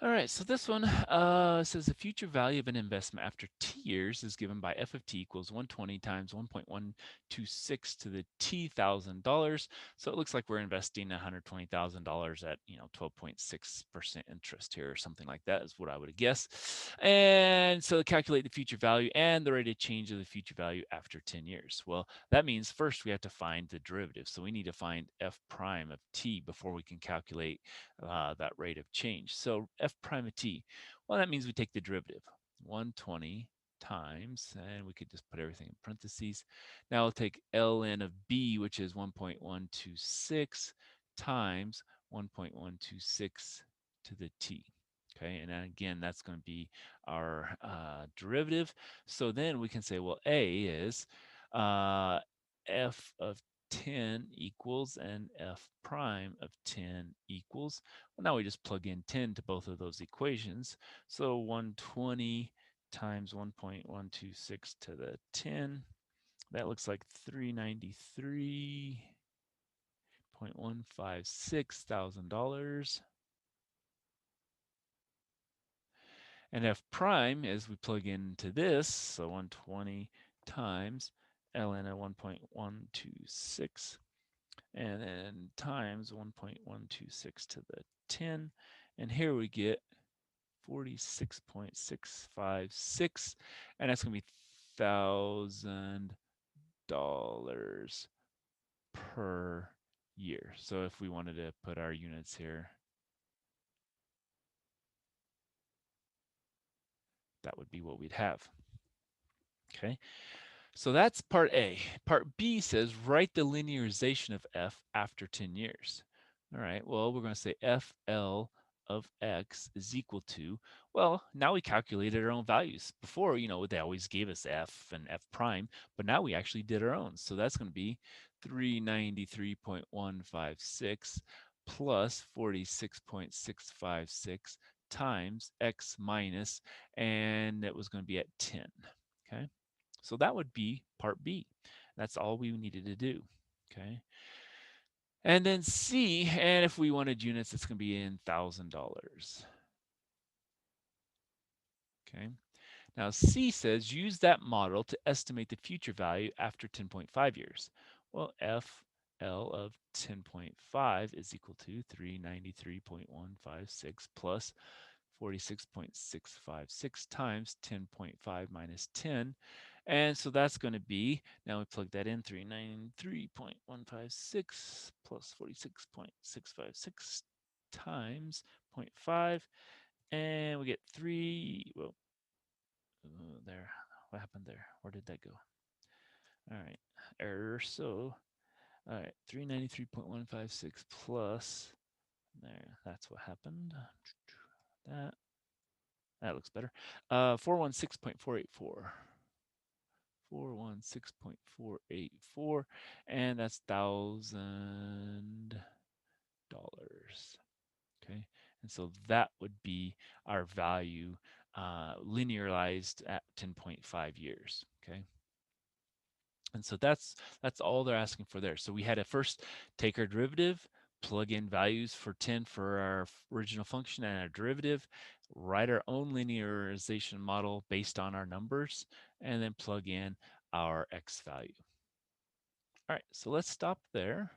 All right, so this one says the future value of an investment after t years is given by f of t equals 120 times 1.126 to the $1,000. So it looks like we're investing $120,000 at 12.6% interest here, or something like that is what I would guess. And so calculate the future value and the rate of change of the future value after 10 years. Well, that means first we have to find the derivative. So we need to find f prime of t before we can calculate that rate of change. So f prime of t, well, that means we take the derivative, 120 times, and we could just put everything in parentheses. Now we'll take ln of b, which is 1.126 times 1.126 to the t. Okay, and then again, that's going to be our derivative. So then we can say, well, a is uh, f of 10 equals and f prime of 10 equals. Well, now we just plug in 10 to both of those equations. So 120 times 1.126 to the 10, that looks like $393.156,000. And f prime, as we plug into this, so 120 times ln of 1.126, and then times 1.126 to the 10. And here we get 46.656, and that's going to be $1,000 per year. So if we wanted to put our units here, that would be what we'd have. Okay, so that's part A. Part B says write the linearization of f after 10 years. All right, well, we're going to say FL of x is equal to, well, now we calculated our own values. Before, they always gave us f and f prime, but now we actually did our own. So that's going to be 393.156 plus 46.656 times x minus, and it was going to be at 10. Okay. So that would be part B. That's all we needed to do. Okay. And then C, and if we wanted units, it's going to be in $1,000. Okay. Now C says use that model to estimate the future value after 10.5 years. Well, FL of 10.5 is equal to 393.156 plus 46.656 times 10.5 minus 10. And so that's going to be, now we plug that in, 393.156 plus 46.656 times 0.5. And we get 3, well, there, what happened there? Where did that go? All right, error. So, all right, 393.156 plus, there, that's what happened. That, that looks better. 416.484. 416.484, and that's $1,000. Okay, and so that would be our value linearized at 10.5 years. Okay, and so that's all they're asking for there. So we had to first take our derivative, plug in values for 10 for our original function and our derivative, write our own linearization model based on our numbers, and then plug in our x value. All right, so let's stop there.